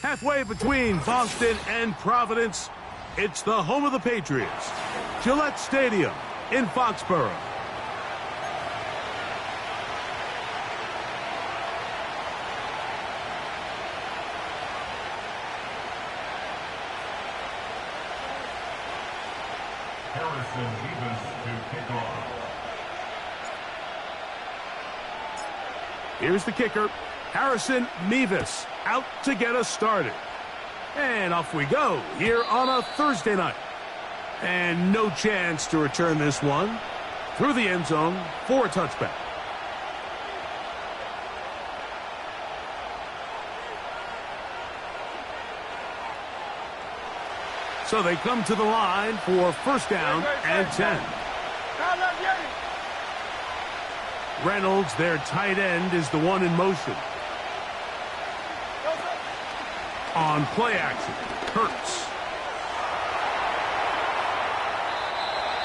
Halfway between Boston and Providence, it's the home of the Patriots, Gillette Stadium in Foxborough. Harrison Mevis to kick off. Here's the kicker, Harrison Mevis, out to get us started. And off we go here on a Thursday night. And no chance to return this one through the end zone for a touchback. So they come to the line for first down and 10. Reynolds, their tight end, is the one in motion. On play action, Hurts.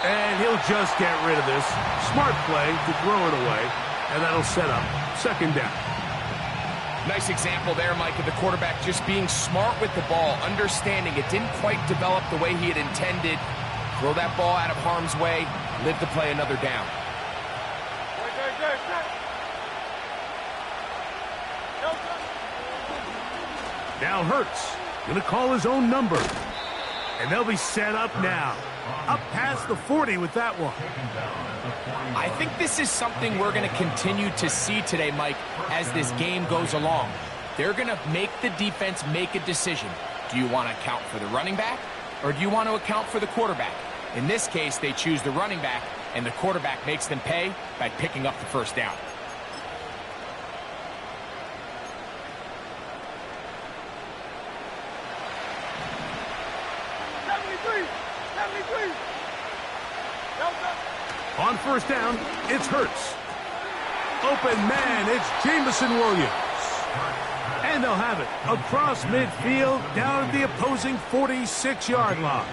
And he'll just get rid of this. Smart play to throw it away, and that'll set up second down. Nice example there, Mike, of the quarterback just being smart with the ball, understanding it didn't quite develop the way he had intended. Throw that ball out of harm's way, live to play another down. Now Hurts going to call his own number. And they'll be set up now. Up past the 40 with that one. I think this is something we're going to continue to see today, Mike, as this game goes along. They're going to make the defense make a decision. Do you want to account for the running back, or do you want to account for the quarterback? In this case, they choose the running back, and the quarterback makes them pay by picking up the first down. On first down, it's Hurts. Open man, it's Jameson Williams. And they'll have it across midfield down at the opposing 46-yard line.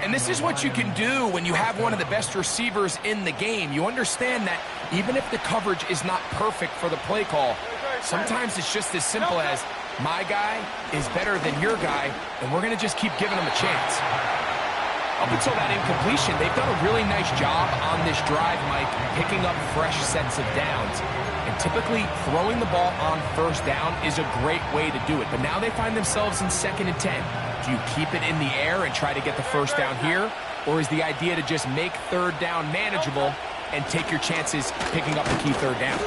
And this is what you can do when you have one of the best receivers in the game. You understand that even if the coverage is not perfect for the play call, sometimes it's just as simple as, my guy is better than your guy, and we're going to just keep giving him a chance. Up until that incompletion, they've done a really nice job on this drive, Mike, picking up fresh sets of downs. And typically, throwing the ball on first down is a great way to do it. But now they find themselves in 2nd and 10. Do you keep it in the air and try to get the first down here? Or is the idea to just make third down manageable and take your chances picking up the key third down?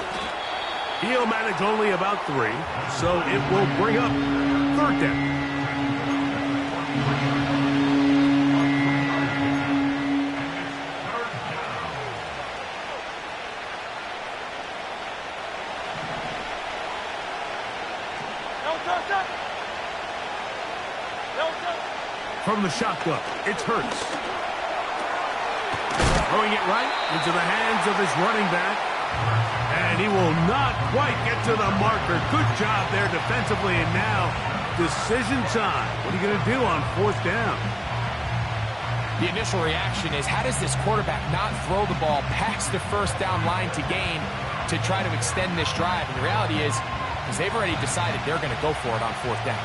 He'll manage only about 3, so it will bring up third down. From the shotgun, it's Hurts. Throwing it right into the hands of his running back. And he will not quite get to the marker. Good job there defensively. And now, decision time. What are you going to do on fourth down? The initial reaction is, how does this quarterback not throw the ball past the first down line to gain to try to extend this drive? And the reality is they've already decided they're going to go for it on fourth down.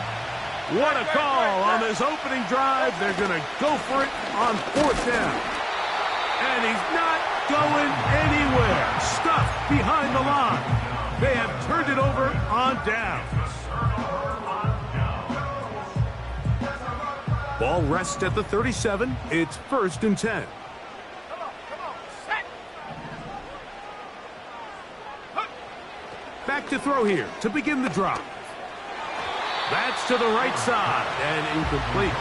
What a call on this opening drive. They're going to go for it on fourth down. And he's not going anywhere. Stuffed behind the line. They have turned it over on downs. Ball rests at the 37. It's 1st and 10. Back to throw here to begin the drive. That's to the right side and incomplete.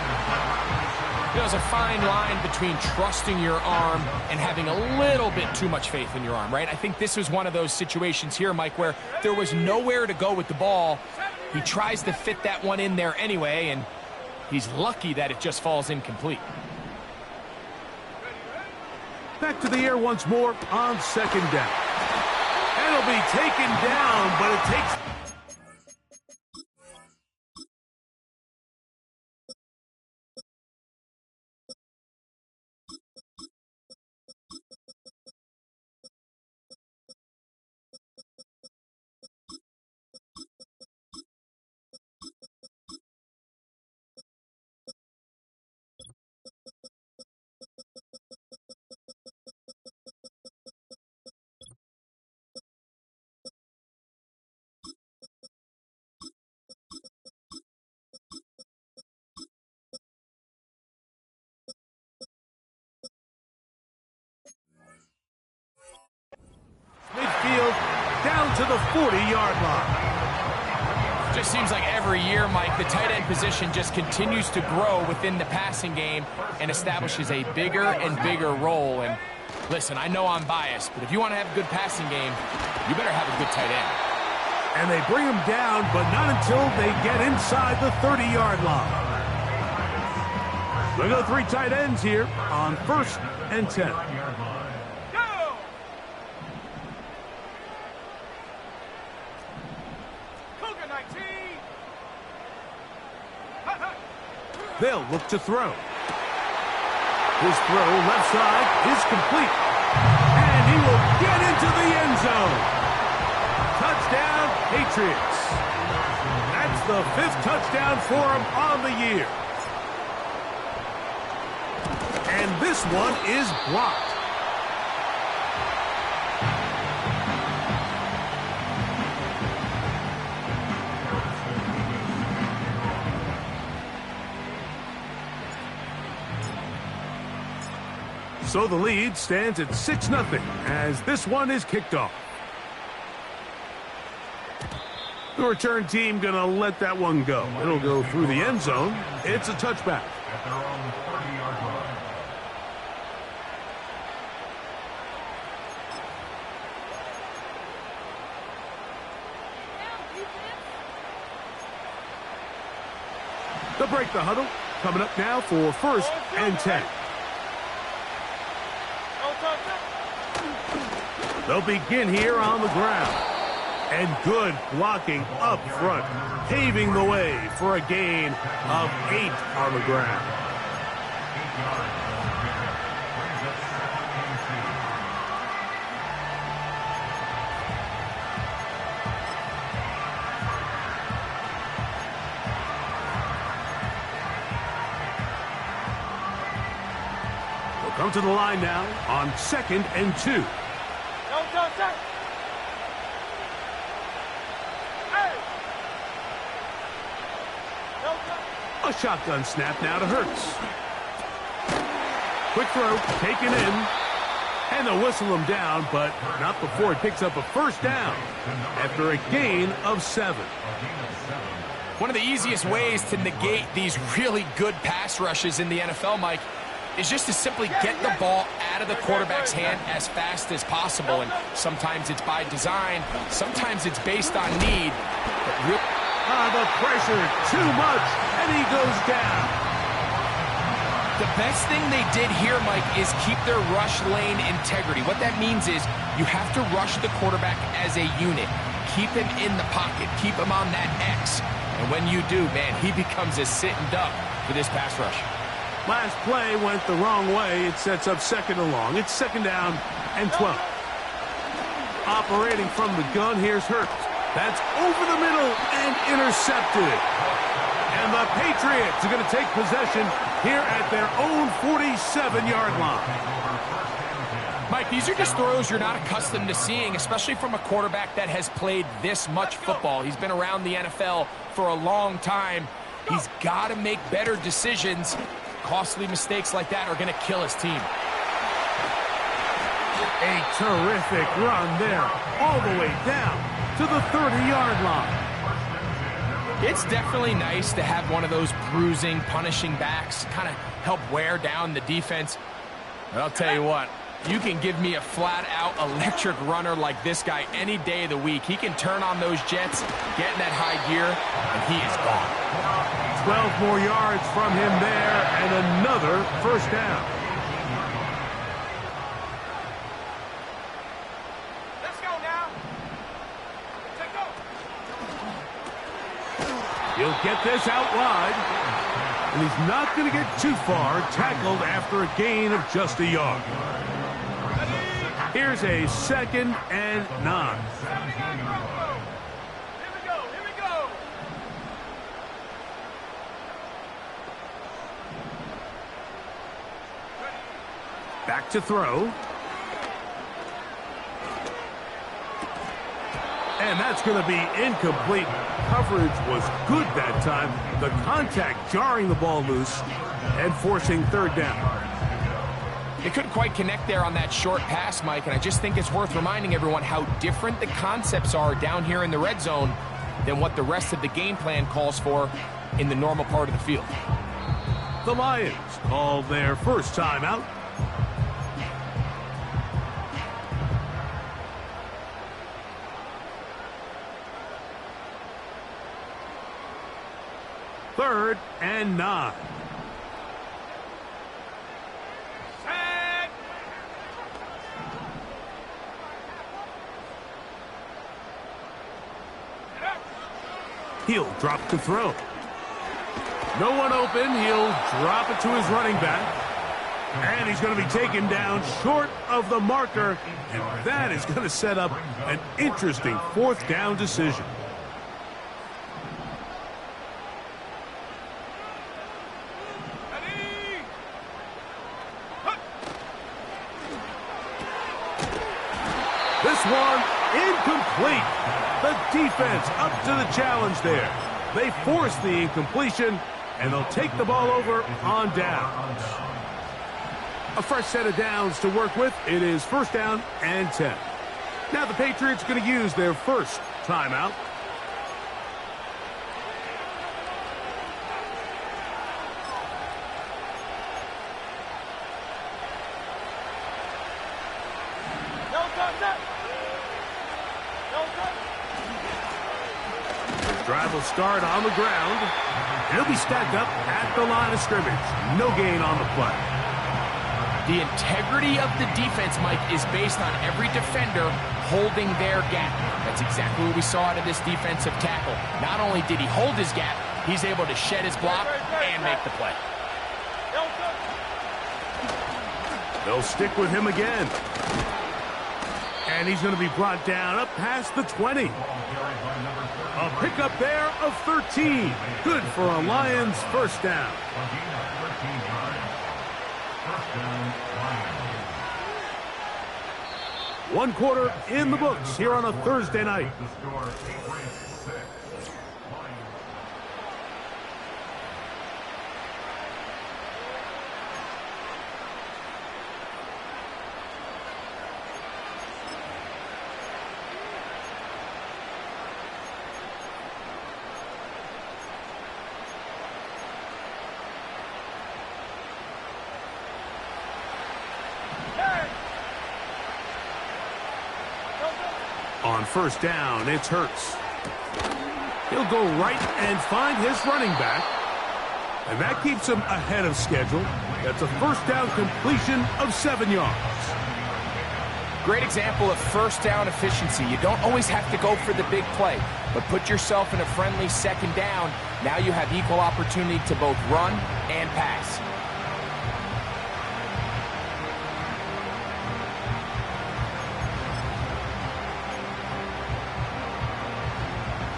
There's a fine line between trusting your arm and having a little bit too much faith in your arm, right? I think this was one of those situations here, Mike, where there was nowhere to go with the ball. He tries to fit that one in there anyway, and he's lucky that it just falls incomplete. Back to the air once more on second down. And it'll be taken down, but it takes to the 40-yard line. Just seems like every year, Mike, the tight end position just continues to grow within the passing game and establishes a bigger and bigger role. And listen, I know I'm biased, but if you want to have a good passing game, you better have a good tight end. And they bring him down, but not until they get inside the 30-yard line. Look at the 3 tight ends here on 1st and 10. They'll look to throw. His throw left side is complete. And he will get into the end zone. Touchdown, Patriots. That's the 5th touchdown for him on the year. And this one is blocked. So the lead stands at 6-0 as this one is kicked off. The return team going to let that one go. It'll go through the end zone. It's a touchback. At their own 30-yard line. They'll break the huddle. Coming up now for 1st and 10. They'll begin here on the ground. And good blocking up front, paving the way for a gain of 8 on the ground. 8 yards on the pickup. Brings up 2nd and 2. They'll come to the line now on 2nd and 2. A shotgun snap now to Hurts. Quick throw, taken in. And they'll whistle him down, but not before he picks up a 1st down after a gain of 7. One of the easiest ways to negate these really good pass rushes in the NFL, Mike, is just to simply get the ball out of the quarterback's hand as fast as possible. And sometimes it's by design, sometimes it's based on need. But the pressure, too much, and he goes down. The best thing they did here, Mike, is keep their rush lane integrity. What that means is you have to rush the quarterback as a unit. Keep him in the pocket. Keep him on that X. And when you do, man, he becomes a sitting duck for this pass rush. Last play went the wrong way. It sets up 2nd and long. It's 2nd down and 12. Operating from the gun, here's Hurts. That's over the middle and intercepted. And the Patriots are going to take possession here at their own 47-yard line. Mike, these are just throws you're not accustomed to seeing, especially from a quarterback that has played this much football. He's been around the NFL for a long time. He's got to make better decisions. Costly mistakes like that are going to kill his team. A terrific run there, all the way down to the 30-yard line. It's definitely nice to have one of those bruising, punishing backs kind of help wear down the defense. But I'll tell you what, you can give me a flat-out electric runner like this guy any day of the week. He can turn on those jets, get in that high gear, and he is gone. 12 more yards from him there, and another 1st down. Let's go now. Take go. He'll get this out wide, and he's not going to get too far, tackled after a gain of just a yard. Here's a 2nd and 9. Back to throw. And that's going to be incomplete. Coverage was good that time. The contact jarring the ball loose and forcing 3rd down. They couldn't quite connect there on that short pass, Mike, and I just think it's worth reminding everyone how different the concepts are down here in the red zone than what the rest of the game plan calls for in the normal part of the field. The Lions called their first timeout. Third and 9. Set. He'll drop to throw. No one open. He'll drop it to his running back. And he's going to be taken down short of the marker. And that is going to set up an interesting fourth down decision. This one incomplete. The defense up to the challenge there. They force the incompletion, and they'll take the ball over on downs. A fresh set of downs to work with. It is first down and 10. Now the Patriots going to use their first timeout. Drive will start on the ground. He'll be stacked up at the line of scrimmage. No gain on the play. The integrity of the defense, Mike, is based on every defender holding their gap. That's exactly what we saw out of this defensive tackle. Not only did he hold his gap, he's able to shed his block and make the play. They'll stick with him again. And he's going to be brought down up past the 20. A pickup there of 13. Good for a Lions first down. One quarter in the books here on a Thursday night. On first down, it's Hurts. He'll go right and find his running back. And that keeps him ahead of schedule. That's a first down completion of 7 yards. Great example of first down efficiency. You don't always have to go for the big play, but put yourself in a friendly second down. Now you have equal opportunity to both run and pass.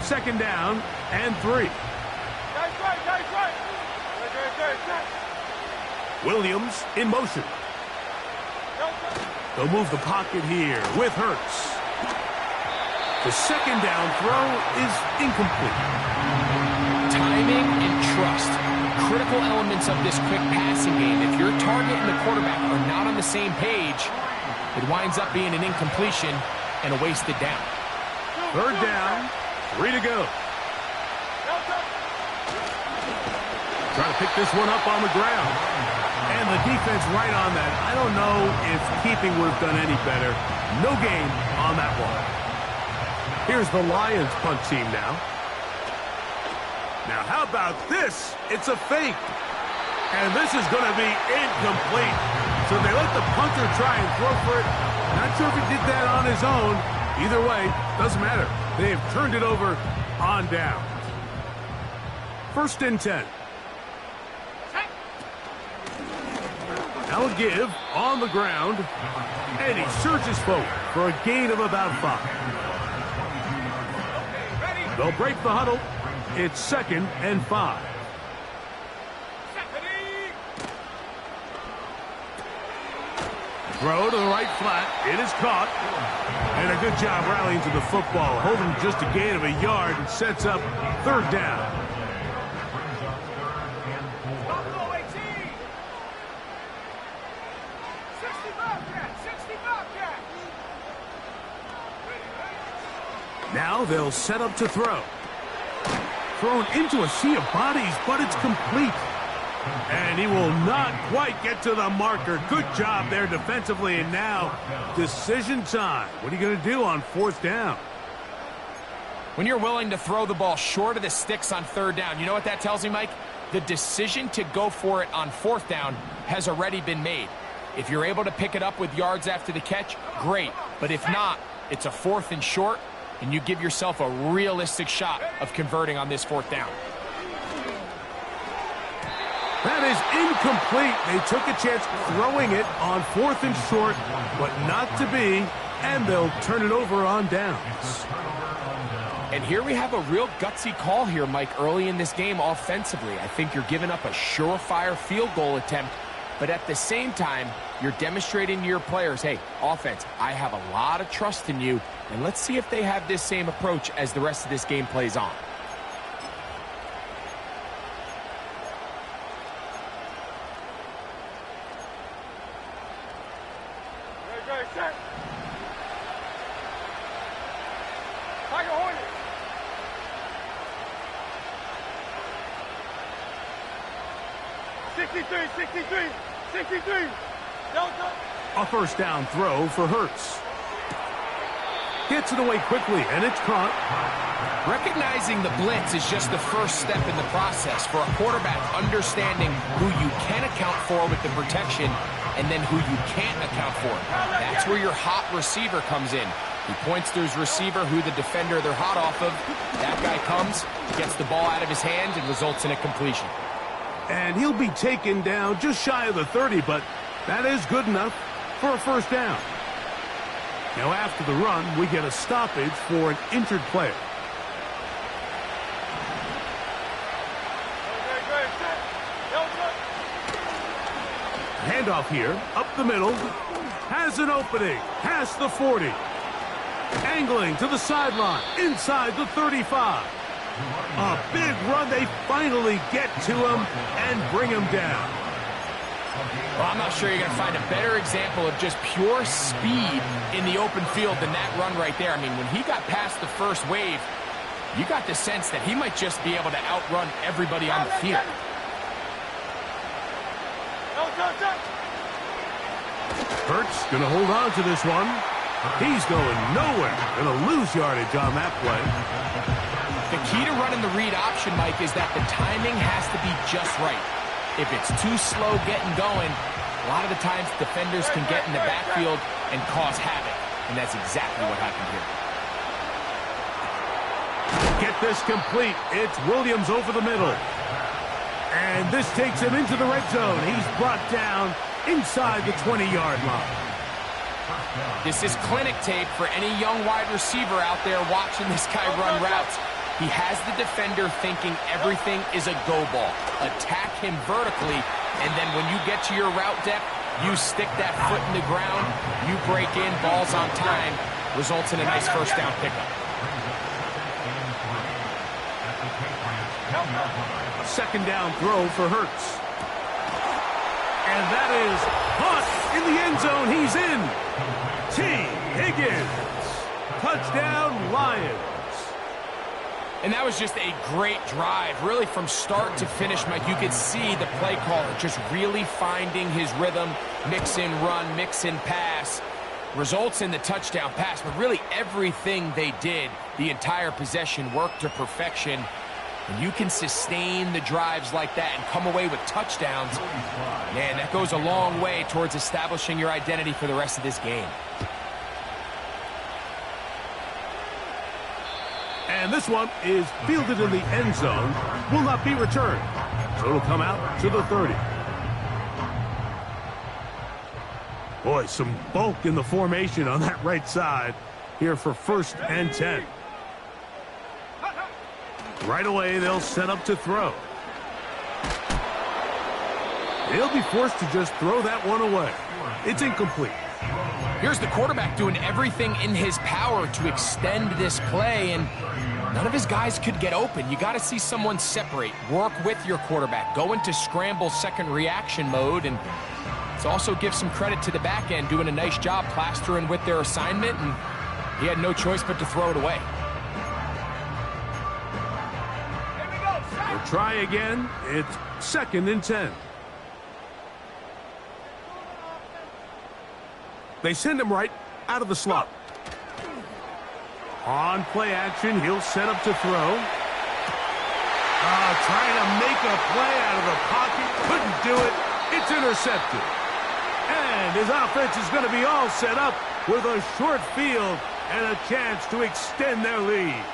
Second down and 3. Williams in motion. They'll move the pocket here with Hurts. The second down throw is incomplete. Timing and trust, critical elements of this quick passing game. If your target and the quarterback are not on the same page, it winds up being an incompletion and a wasted down. Third down. 3 to go. Trying to pick this one up on the ground. And the defense right on that. I don't know if keeping would have done any better. No gain on that one. Here's the Lions punt team now. Now how about this? It's a fake. And this is going to be incomplete. So they let the punter try and throw for it. Not sure if he did that on his own. Either way, doesn't matter. They have turned it over on down. First and 10. Now a give on the ground. And he surges forward for a gain of about 5. They'll break the huddle. It's second and 5. Throw to the right flat. It is caught. And a good job rallying to the football. Holding just a gain of a yard and sets up third down. Now they'll set up to throw. Thrown into a sea of bodies, but it's complete. And he will not quite get to the marker. Good job there defensively, and now decision time. What are you going to do on 4th down? When you're willing to throw the ball short of the sticks on 3rd down, you know what that tells me, Mike? The decision to go for it on 4th down has already been made. If you're able to pick it up with yards after the catch, great. But if not, it's a 4th and short, and you give yourself a realistic shot of converting on this 4th down. That is incomplete. They took a chance throwing it on 4th and short, but not to be, and they'll turn it over on downs. And here we have a real gutsy call here, Mike, early in this game offensively. I think you're giving up a surefire field goal attempt, but at the same time, you're demonstrating to your players, hey, offense, I have a lot of trust in you, and let's see if they have this same approach as the rest of this game plays on. Set. Tiger Hornet. $63. Delta. A 1st down throw for Hurts. Gets it away quickly, and it's caught. Recognizing the blitz is just the first step in the process for a quarterback understanding who you can account for with the protection and then who you can't account for. That's where your hot receiver comes in. He points to his receiver, who the defender they're hot off of. That guy comes, gets the ball out of his hand, and results in a completion. And he'll be taken down just shy of the 30, but that is good enough for a 1st down. Now after the run, we get a stoppage for an injured player. Handoff here, up the middle, has an opening, past the 40. Angling to the sideline, inside the 35. A big run, they finally get to him and bring him down. Well, I'm not sure you're going to find a better example of just pure speed in the open field than that run right there. I mean, when he got past the first wave, you got the sense that he might just be able to outrun everybody on the field. Hurts going to hold on to this one. He's going nowhere. Going to lose yardage on that play. The key to running the read option, Mike, is that the timing has to be just right. If it's too slow getting going, a lot of the times defenders can get in the backfield and cause havoc, and that's exactly what happened here. Get this complete. It's Williams over the middle. And this takes him into the red zone. He's brought down inside the 20-yard line. This is clinic tape for any young wide receiver out there watching this guy run routes. He has the defender thinking everything is a go ball. Attack him vertically, and then when you get to your route depth, you stick that foot in the ground, you break in, balls on time, results in a nice 1st down pickup. A 2nd down throw for Hurts. And that is caught in the end zone. He's in. T. Higgins. Touchdown, Lions. And that was just a great drive, really from start to finish, Mike. You could see the play caller just really finding his rhythm, mix in run, mix in pass, results in the touchdown pass. But really everything they did, the entire possession, worked to perfection. And you can sustain the drives like that and come away with touchdowns. Man, that goes a long way towards establishing your identity for the rest of this game. And this one is fielded in the end zone, will not be returned. So it'll come out to the 30. Boy, some bulk in the formation on that right side here for 1st and 10. Right away, they'll set up to throw. He'll be forced to just throw that one away. It's incomplete. Here's the quarterback doing everything in his power to extend this play, and none of his guys could get open. You got to see someone separate, work with your quarterback, go into scramble second reaction mode, and let's also give some credit to the back end doing a nice job plastering with their assignment, and he had no choice but to throw it away. try again. It's 2nd and 10. They send him right out of the slot. On play action, he'll set up to throw. Trying to make a play out of the pocket. Couldn't do it. It's intercepted. And his offense is going to be all set up with a short field and a chance to extend their lead.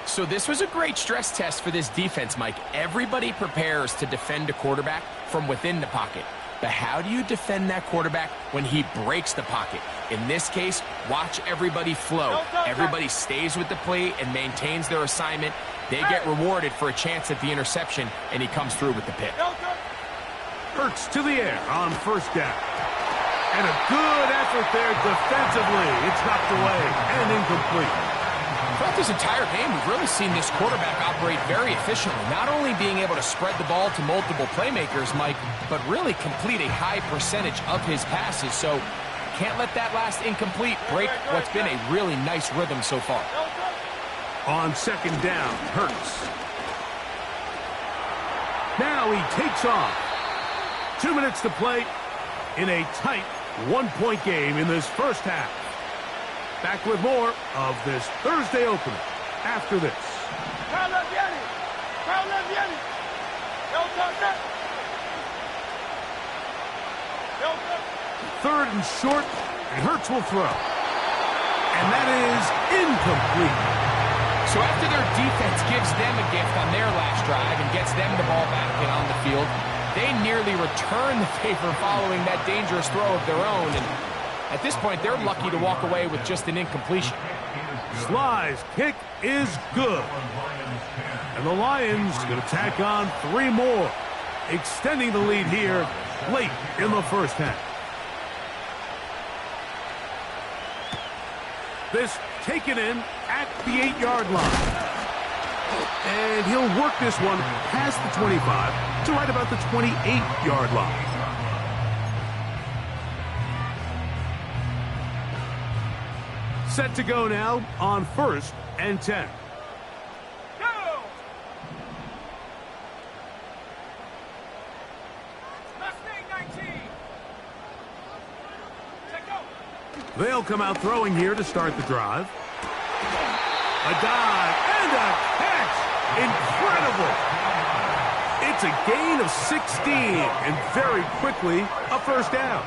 So this was a great stress test for this defense, Mike. Everybody prepares to defend a quarterback from within the pocket. But how do you defend that quarterback when he breaks the pocket? In this case, watch everybody flow. Everybody stays with the play and maintains their assignment. They get rewarded for a chance at the interception, and he comes through with the pick. Hurts to the air on 1st down. And a good effort there defensively. It's knocked away and incomplete. Throughout this entire game, we've really seen this quarterback operate very efficiently, not only being able to spread the ball to multiple playmakers, Mike, but really complete a high percentage of his passes. So can't let that last incomplete break what's been a really nice rhythm so far. On 2nd down, Hurts. Now he takes off. 2 minutes to play in a tight 1-point game in this first half. Back with more of this Thursday opener after this. 3rd and short, and Hurts will throw. And that is incomplete. So after their defense gives them a gift on their last drive and gets them the ball back and on the field, they nearly return the favor following that dangerous throw of their own. And at this point, they're lucky to walk away with just an incompletion. Sly's kick is good. And the Lions going to tack on 3 more, extending the lead here late in the first half. This taken in at the 8-yard line. And he'll work this one past the 25 to right about the 28-yard line. Set to go now on 1st and 10. Go! Mustang 19. Let go. They'll come out throwing here to start the drive. A dive and a catch. Incredible. It's a gain of 16 and very quickly a 1st down.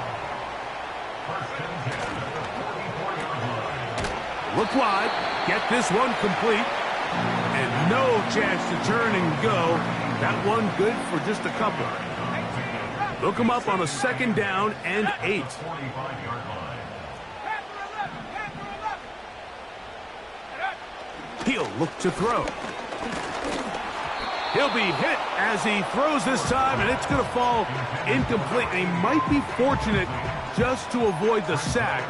Look wide, get this one complete, and no chance to turn and go. That one good for just a couple. They'll come up on a 2nd down and 8. He'll look to throw. He'll be hit as he throws this time, and it's going to fall incomplete. And he might be fortunate just to avoid the sack,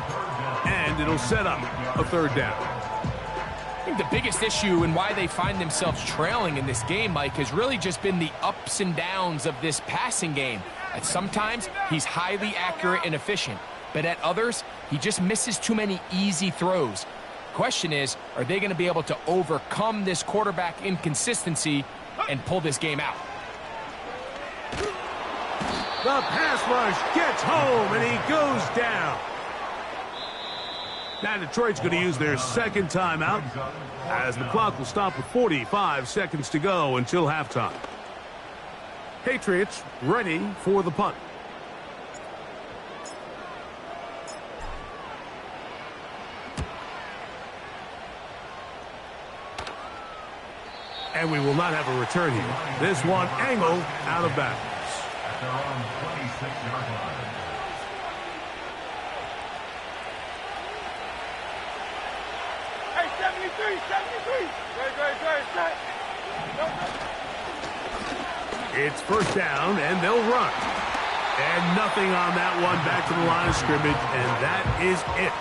and it'll set up a 3rd down. I think the biggest issue and why they find themselves trailing in this game, Mike, has really just been the ups and downs of this passing game. At sometimes, he's highly accurate and efficient, but at others, he just misses too many easy throws. Question is, are they going to be able to overcome this quarterback inconsistency and pull this game out? The pass rush gets home, and he goes down. Now Detroit's going to use their 2nd timeout as the clock will stop with 45 seconds to go until halftime. Patriots ready for the punt. And we will not have a return here. This one angled out of bounds. At their own 26-yard line. Hey, 73, 73. Great. It's 1st down, and they'll run. And nothing on that one, back to the line of scrimmage, and that is it.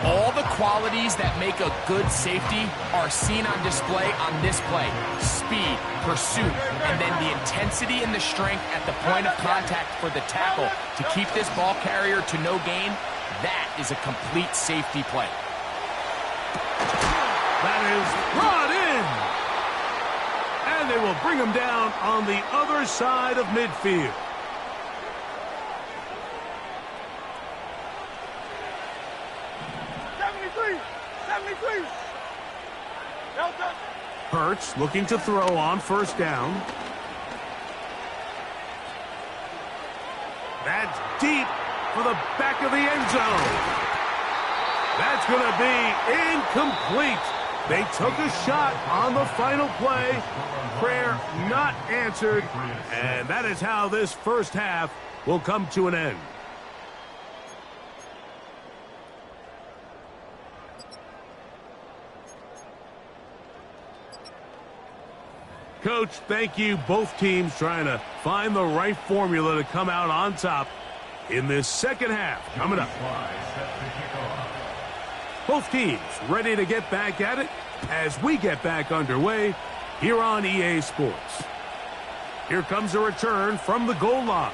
All the qualities that make a good safety are seen on display on this play. Speed, pursuit, and then the intensity and the strength at the point of contact for the tackle to keep this ball carrier to no gain. That is a complete safety play. That is brought in. And they will bring him down on the other side of midfield. Hurts looking to throw on first down. That's deep for the back of the end zone. That's going to be incomplete. They took a shot on the final play. Prayer not answered. And that is how this first half will come to an end. Coach, thank you. Both teams trying to find the right formula to come out on top in this second half. Coming up. Both teams ready to get back at it as we get back underway here on EA Sports. Here comes a return from the goal line.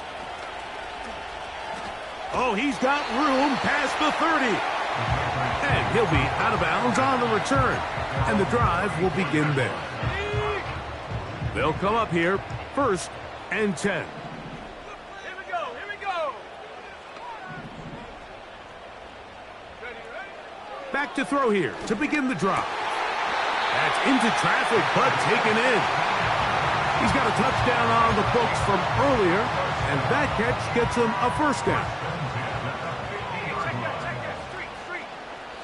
Oh, he's got room past the 30. And he'll be out of bounds on the return. And the drive will begin there. They'll come up here, 1st and 10. Here we go, here we go. Ready? Back to throw here to begin the drive. That's into traffic, but taken in. He's got a touchdown on the books from earlier, and that catch gets him a first down. Check that. Street.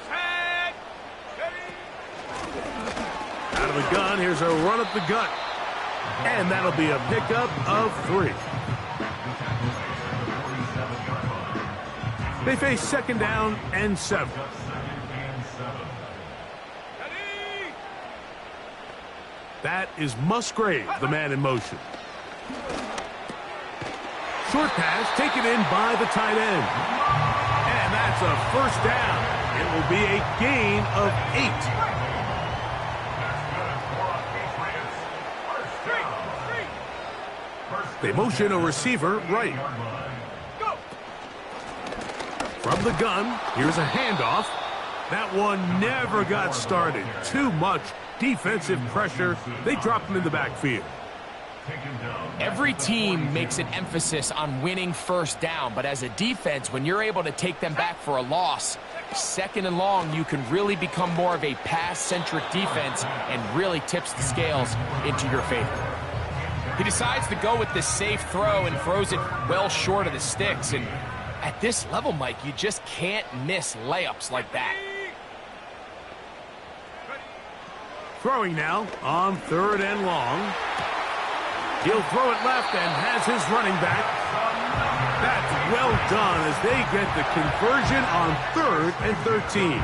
Tag. Ready. Out of the gun, here's a run up the gut. And that'll be a pickup of 3. They face 2nd down and 7. That is Musgrave, the man in motion. Short pass taken in by the tight end. And that's a first down. It will be a gain of 8. They motion a receiver right. From the gun, here's a handoff. That one never got started. Too much defensive pressure. They dropped him in the backfield. Every team makes an emphasis on winning first down, but as a defense, when you're able to take them back for a loss, 2nd and long, you can really become more of a pass-centric defense and really tips the scales into your favor. He decides to go with this safe throw and throws it well short of the sticks. And at this level, Mike, you just can't miss layups like that. Throwing now on 3rd and long. He'll throw it left and has his running back. That's well done as they get the conversion on 3rd and 13.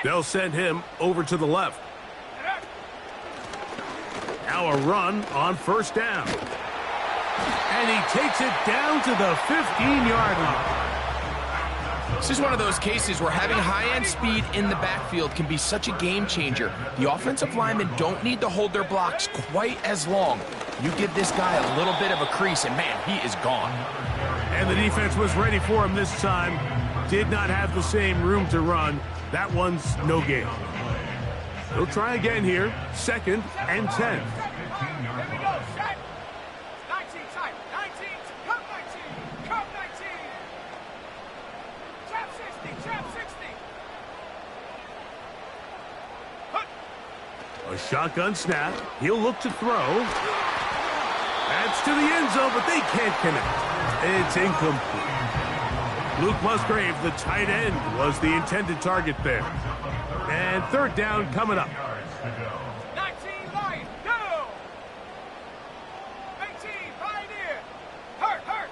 They'll send him over to the left. Now a run on 1st down. And he takes it down to the 15-yard line. This is one of those cases where having high-end speed in the backfield can be such a game changer. The offensive linemen don't need to hold their blocks quite as long. You give this guy a little bit of a crease, and man, he is gone. And the defense was ready for him this time. Did not have the same room to run. That one's no gain. They'll try again here. 2nd and 10. Here we go, set. 19 tight. 19. Come 19. Come 19. Trap 60. Trap 60. A shotgun snap. He'll look to throw. That's to the end zone, but they can't connect. It's incomplete. Luke Musgrave, the tight end, was the intended target there. And 3rd down coming up. 19 Lion, go! 18 Pioneer, hurt!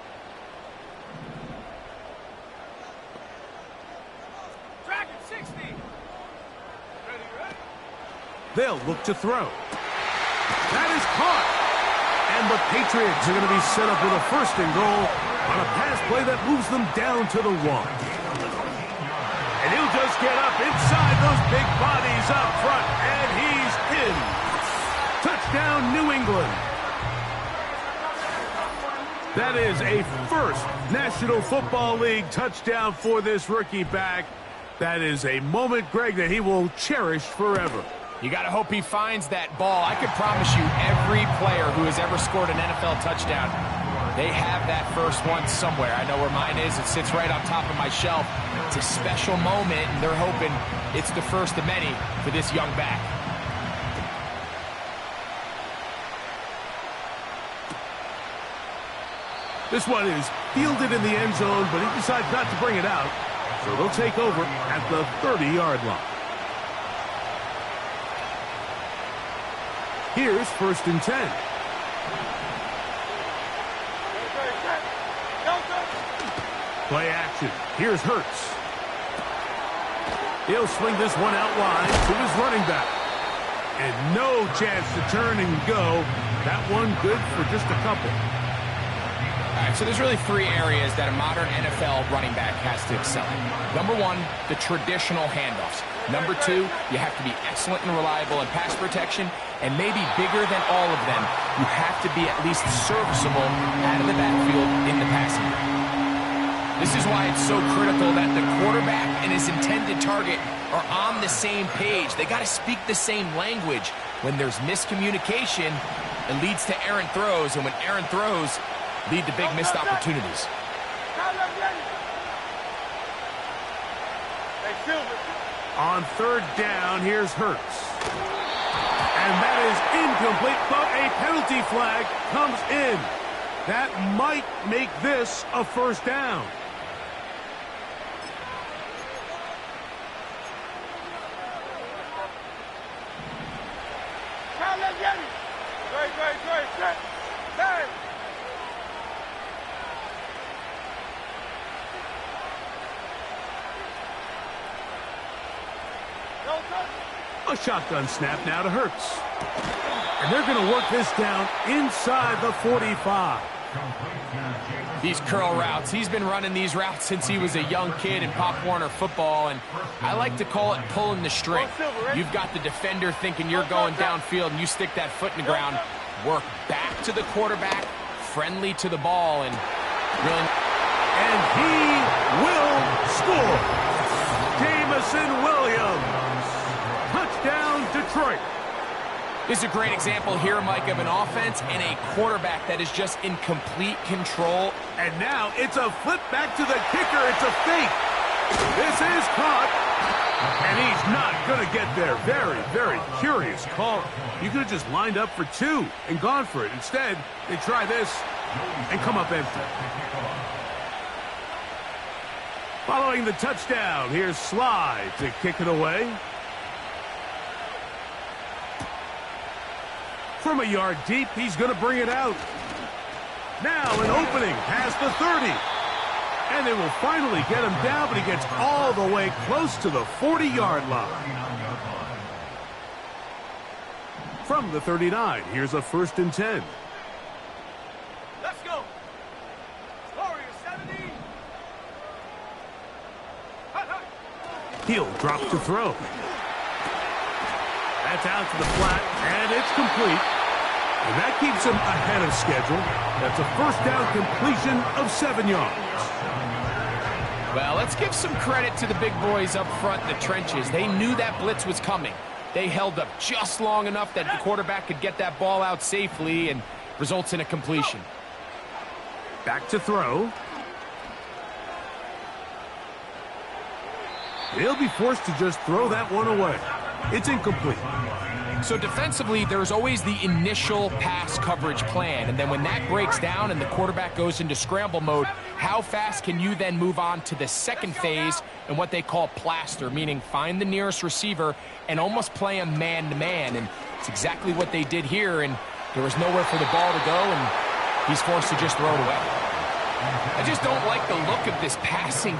Dragon 60. Ready? They'll look to throw. That is caught. And the Patriots are going to be set up with a 1st and goal on a pass play that moves them down to the 1. And he'll just get up inside those big bodies up front, and he's in. Touchdown, New England. That is a 1st National Football League touchdown for this rookie back. That is a moment, Greg, that he will cherish forever. You got to hope he finds that ball. I could promise you every player who has ever scored an NFL touchdown, they have that first one somewhere. I know where mine is. It sits right on top of my shelf. It's a special moment, and they're hoping it's the first of many for this young back. This one is fielded in the end zone, but he decides not to bring it out. So they'll take over at the 30-yard line. Here's 1st and 10. Play action. Here's Hurts. He'll swing this one out wide to his running back. And no chance to turn and go. That one good for just a couple. All right, so there's really 3 areas that a modern NFL running back has to excel in. Number 1, the traditional handoffs. Number 2, you have to be excellent and reliable in pass protection. And maybe bigger than all of them, you have to be at least serviceable out of the backfield in the passing game. This is why it's so critical that the quarterback and his intended target are on the same page. They got to speak the same language. When there's miscommunication, it leads to errant throws, and when errant throws lead to big missed opportunities. On 3rd down, here's Hurts. And that is incomplete, but a penalty flag comes in. That might make this a 1st down. A shotgun snap now to Hurts. And they're going to work this down inside the 45. These curl routes, he's been running these routes since he was a young kid in Pop Warner football, and I like to call it pulling the string. You've got the defender thinking you're going downfield, and you stick that foot in the ground, work back to the quarterback, friendly to the ball, and really... And he will score. Jameson Williams. Touchdown, Detroit. This is a great example here, Mike, of an offense and a quarterback that is just in complete control. And now it's a flip back to the kicker. It's a fake. This is caught. And he's not going to get there. Very, very curious call. You could have just lined up for 2 and gone for it. Instead, they try this and come up empty. Following the touchdown, here's Slide to kick it away. From a yard deep, he's going to bring it out. Now an opening past the 30. And they will finally get him down, but he gets all the way close to the 40-yard line. From the 39, here's a 1st and 10. Let's go. Warriors 70. He'll drop to throw. That's out to the flat, and it's complete. And that keeps him ahead of schedule. That's a 1st down completion of 7 yards. Well, let's give some credit to the big boys up front in the trenches. They knew that blitz was coming. They held up just long enough that the quarterback could get that ball out safely and results in a completion. Back to throw. They'll be forced to just throw that one away. It's incomplete. So defensively, there's always the initial pass coverage plan, and then when that breaks down and the quarterback goes into scramble mode, how fast can you then move on to the second phase and what they call plaster, meaning find the nearest receiver and almost play him man-to-man, and it's exactly what they did here, and there was nowhere for the ball to go, and he's forced to just throw it away. I just don't like the look of this passing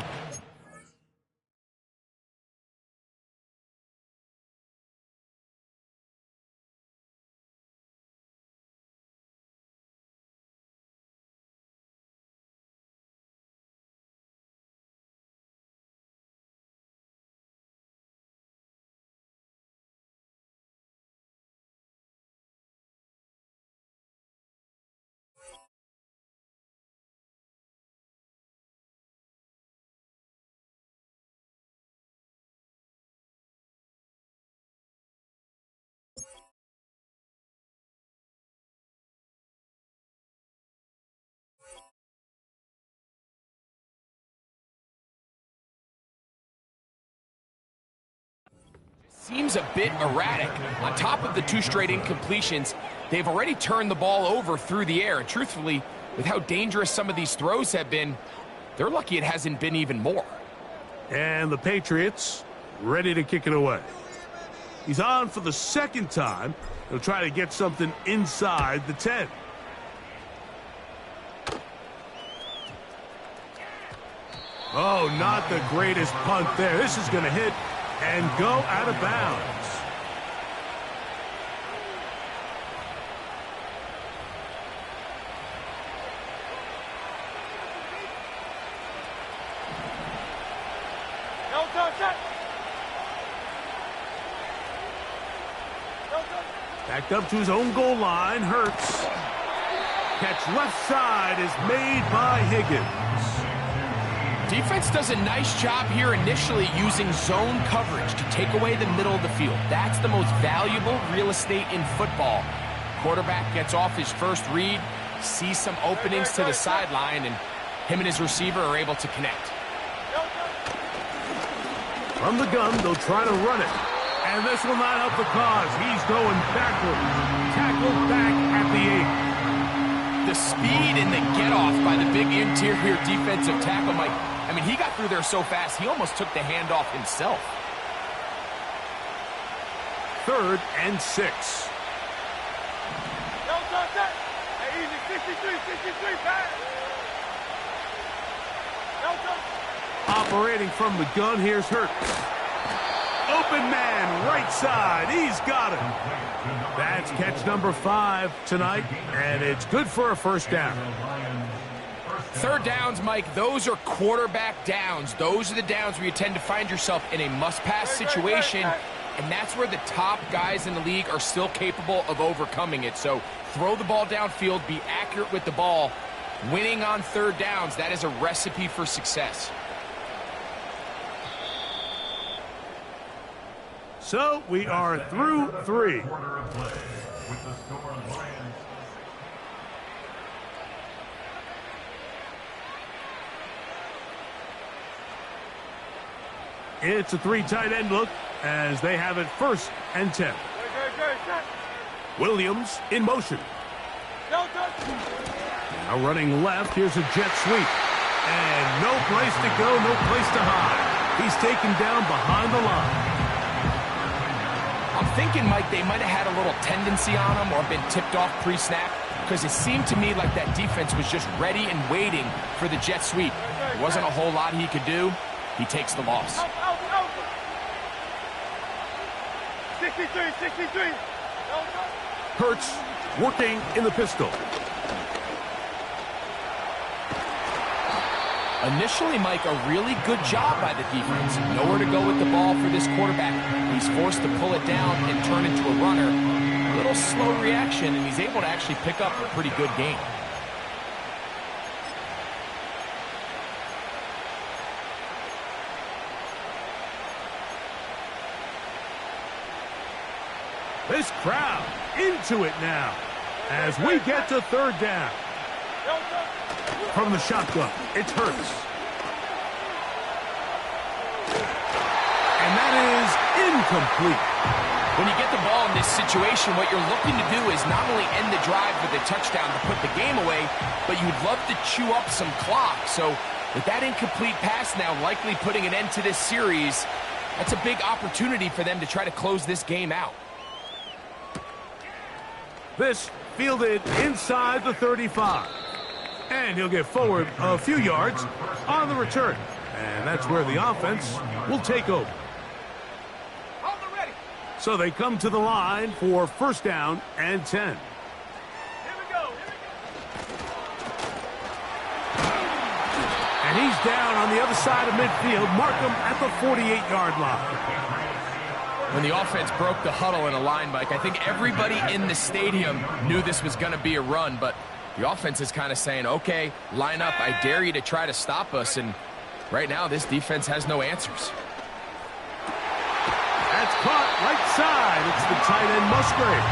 Seems a bit erratic. On top of the 2 straight incompletions, they've already turned the ball over through the air. And truthfully, with how dangerous some of these throws have been, they're lucky it hasn't been even more. And the Patriots ready to kick it away. He's on for the second time. He'll try to get something inside the 10. Oh, not the greatest punt there. This is going to hit and go out of bounds. Backed up to his own goal line. Hurts. Catch left side is made by Higgins. Defense does a nice job here initially using zone coverage to take away the middle of the field. That's the most valuable real estate in football. Quarterback gets off his first read, sees some openings to the sideline, and him and his receiver are able to connect. From the gun, they'll try to run it. And this will not help the cause. He's going backwards. Tackled back at the 8. The speed and the get-off by the big interior defensive tackle, Mike. I mean, he got through there so fast, he almost took the handoff himself. 3rd and 6. Operating from the gun, here's Hurts. Open man, right side. He's got it. That's catch number 5 tonight, and it's good for a first down. 3rd downs, Mike, those are quarterback downs. Those are the downs where you tend to find yourself in a must-pass situation, and that's where the top guys in the league are still capable of overcoming it. So throw the ball downfield, be accurate with the ball. Winning on 3rd downs, that is a recipe for success. So we are through 3. It's a 3 tight end look as they have it 1st and 10. Williams in motion. Now running left, here's a jet sweep. And no place to go, no place to hide. He's taken down behind the line. I'm thinking, Mike, they might have had a little tendency on him or been tipped off pre-snap, because it seemed to me like that defense was just ready and waiting for the jet sweep. There wasn't a whole lot he could do. He takes the loss. 63. Hurts working in the pistol. Initially, Mike, a really good job by the defense. Nowhere to go with the ball for this quarterback. He's forced to pull it down and turn into a runner. A little slow reaction, and he's able to actually pick up a pretty good gain. This crowd into it now as we get to 3rd down. From the shotgun, it's Hurts. And that is incomplete. When you get the ball in this situation, what you're looking to do is not only end the drive with a touchdown to put the game away, but you'd love to chew up some clock. So with that incomplete pass now likely putting an end to this series, that's a big opportunity for them to try to close this game out. This fielded inside the 35. And he'll get forward a few yards on the return. And that's where the offense will take over. So they come to the line for 1st down and 10. Here we go. And he's down on the other side of midfield. Mark him at the 48-yard line. When the offense broke the huddle in a line, Mike, I think everybody in the stadium knew this was going to be a run, but the offense is kind of saying, okay, line up. I dare you to try to stop us. And right now, this defense has no answers. That's caught right side. It's the tight end Musgrave.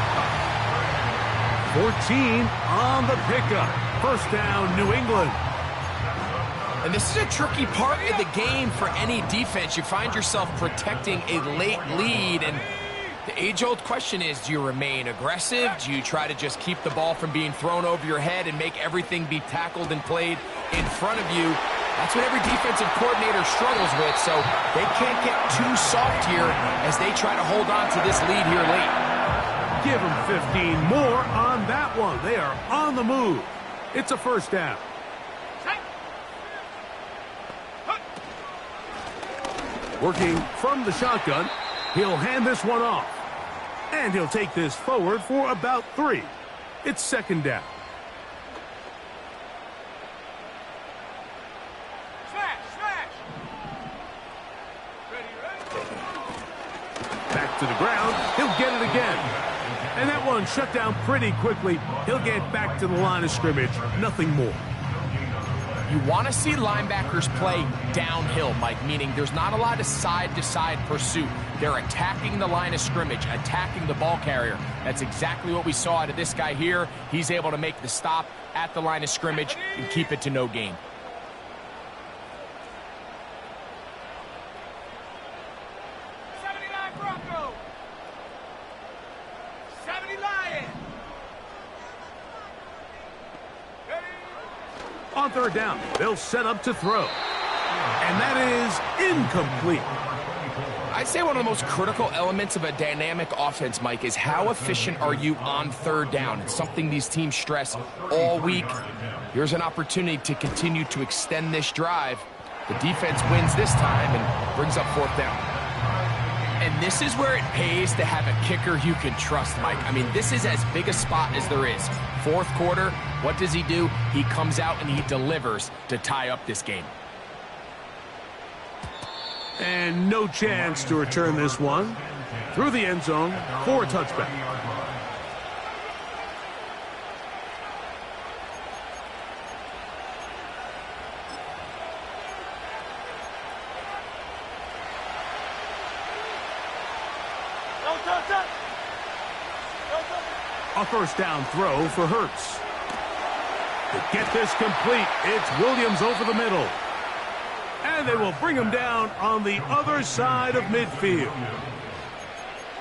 14 on the pickup. 1st down, New England. And this is a tricky part of the game for any defense. You find yourself protecting a late lead, and the age-old question is, do you remain aggressive? Do you try to just keep the ball from being thrown over your head and make everything be tackled and played in front of you? That's what every defensive coordinator struggles with, so they can't get too soft here as they try to hold on to this lead here late. Give them 15 more on that one. They are on the move. It's a first down. Working from the shotgun, he'll hand this one off. And he'll take this forward for about 3. It's second down. Back to the ground. He'll get it again. And that one shut down pretty quickly. He'll get back to the line of scrimmage. Nothing more. You want to see linebackers play downhill, Mike, meaning there's not a lot of side-to-side pursuit. They're attacking the line of scrimmage, attacking the ball carrier. That's exactly what we saw out of this guy here. He's able to make the stop at the line of scrimmage and keep it to no gain. On third down, they'll set up to throw. And that is incomplete. I'd say one of the most critical elements of a dynamic offense, Mike, is how efficient are you on third down. It's something these teams stress all week. Here's an opportunity to continue to extend this drive. The defense wins this time and brings up fourth down. And this is where it pays to have a kicker you can trust, Mike. I mean, this is as big a spot as there is. Fourth quarter, what does he do? He comes out and he delivers to tie up this game. And no chance to return this one. Through the end zone for a touchback. A first down throw for Hurts. To get this complete, it's Williams over the middle. And they will bring him down on the other side of midfield.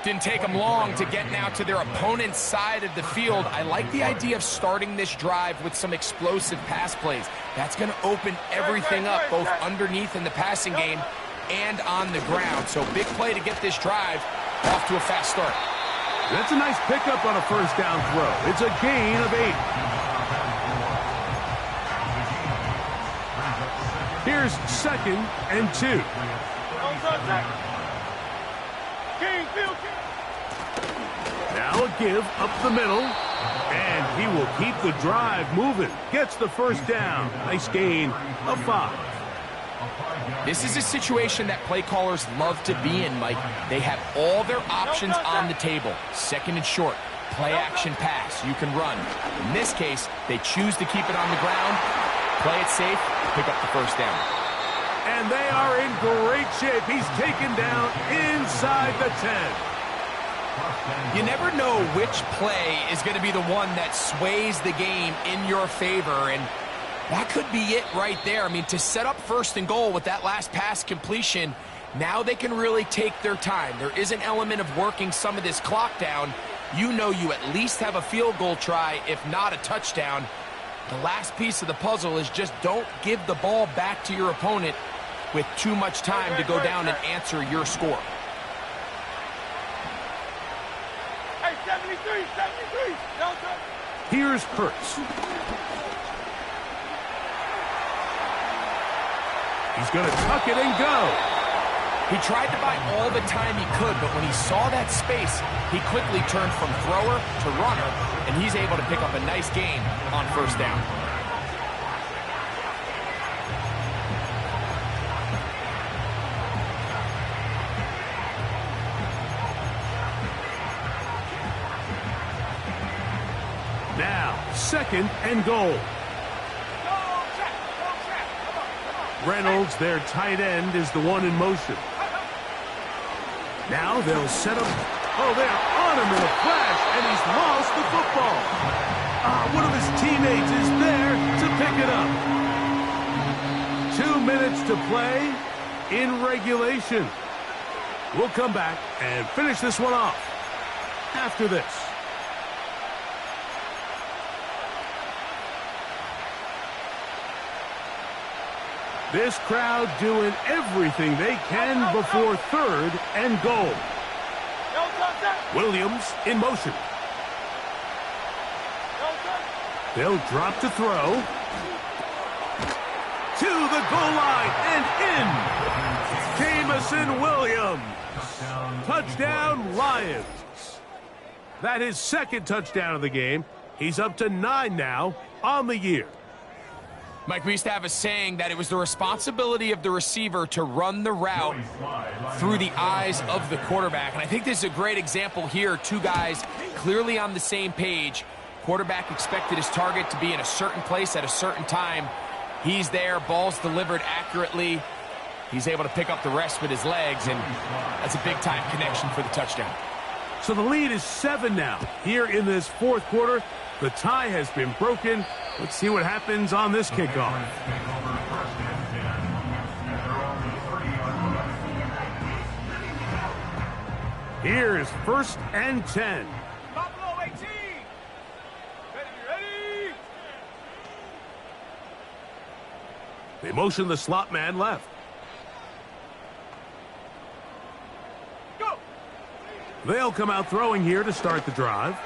Didn't take them long to get now to their opponent's side of the field. I like the idea of starting this drive with some explosive pass plays. That's going to open everything up, both underneath in the passing game and on the ground. So big play to get this drive off to a fast start. That's a nice pickup on a first down throw. It's a gain of 8. Here's second and 2. Now a give up the middle. And he will keep the drive moving. Gets the first down. Nice gain of 5. This is a situation that play callers love to be in, Mike. They have all their options on the table. Second and short, play action pass, you can run. In this case, they choose to keep it on the ground, play it safe, pick up the first down. And they are in great shape. He's taken down inside the 10. You never know which play is going to be the one that sways the game in your favor, and that could be it right there. I mean, to set up first and goal with that last pass completion, now they can really take their time. There is an element of working some of this clock down. You know you at least have a field goal try, if not a touchdown. The last piece of the puzzle is just don't give the ball back to your opponent with too much time to go down and answer your score. Hey, 73, 73. Here's Hurts. He's going to tuck it and go. He tried to buy all the time he could, but when he saw that space, he quickly turned from thrower to runner, and he's able to pick up a nice gain on first down. Now, second and goal. Reynolds, their tight end, is the one in motion. Now they'll set him. Oh, they are on him in a flash, and he's lost the football. One of his teammates is there to pick it up. 2 2 minutes to play in regulation. We'll come back and finish this one off after this. This crowd doing everything they can before third and goal. Williams in motion. They'll drop to throw. To the goal line and in. Jamison Williams. Touchdown, Lions. That is second touchdown of the game. He's up to 9 now on the year. Mike, we used to have a saying that it was the responsibility of the receiver to run the route through the eyes of the quarterback. And I think this is a great example here. Two guys clearly on the same page. Quarterback expected his target to be in a certain place at a certain time. He's there, ball's delivered accurately. He's able to pick up the rest with his legs, and that's a big-time connection for the touchdown. So the lead is 7 now. Here in this fourth quarter, the tie has been broken. Let's see what happens on this kickoff. Here is 1st and 10. Buffalo 18. Ready. They motion the slot man left. Go. They'll come out throwing here to start the drive.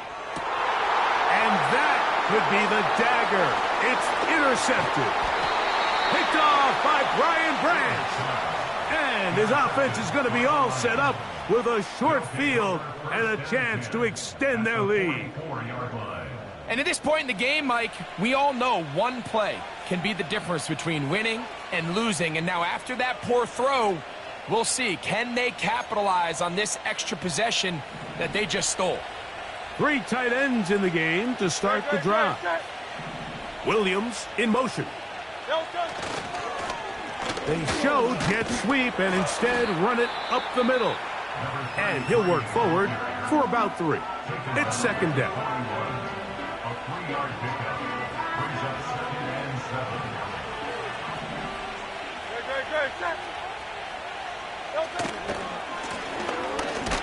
And that could be the dagger. It's intercepted. Picked off by Brian Branch. And his offense is going to be all set up with a short field and a chance to extend their lead. And at this point in the game, Mike, we all know one play can be the difference between winning and losing. And now after that poor throw, we'll see. Can they capitalize on this extra possession that they just stole? 3 tight ends in the game to start the drive. Williams in motion. They show jet sweep and instead run it up the middle. And he'll work forward for about 3. It's second down. A 3-yard pickup brings up 2nd and 7.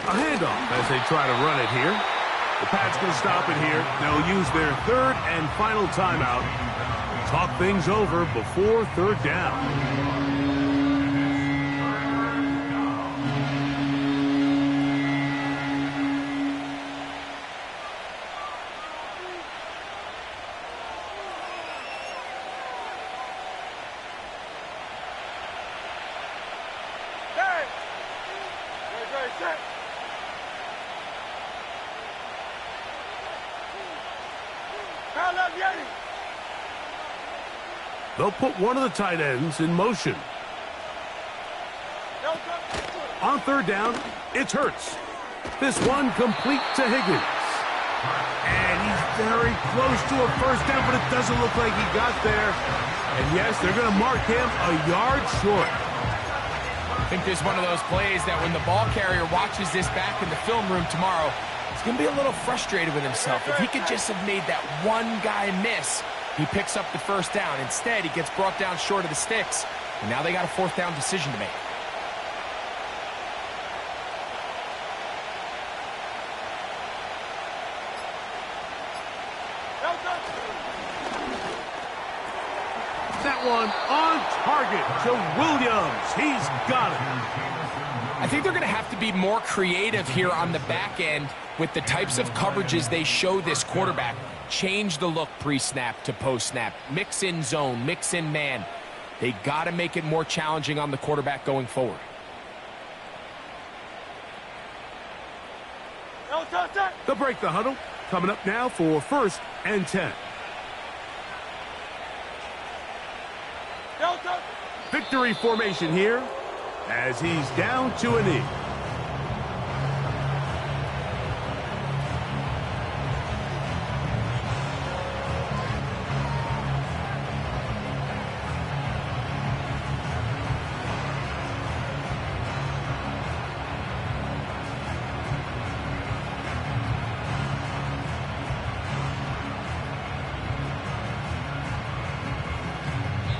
A handoff as they try to run it here. The Pats can stop it here. They'll use their 3rd and final timeout. Talk things over before 3rd down. They'll put one of the tight ends in motion. On 3rd down, it's Hurts. This one complete to Higgins. And he's very close to a 1st down, but it doesn't look like he got there. And yes, they're going to mark him a yard short. I think there's one of those plays that when the ball carrier watches this back in the film room tomorrow, he's going to be a little frustrated with himself. If he could just have made that one guy miss, he picks up the 1st down. Instead, he gets brought down short of the sticks, and now they got a 4th down decision to make. That one on target to Williams. He's got it. I think they're going to have to be more creative here on the back end with the types of coverages they show this quarterback. Change the look pre-snap to post-snap. Mix in zone, mix in man. They got to make it more challenging on the quarterback going forward. They'll break the huddle. Coming up now for 1st and 10. Victory formation here as he's down to a knee.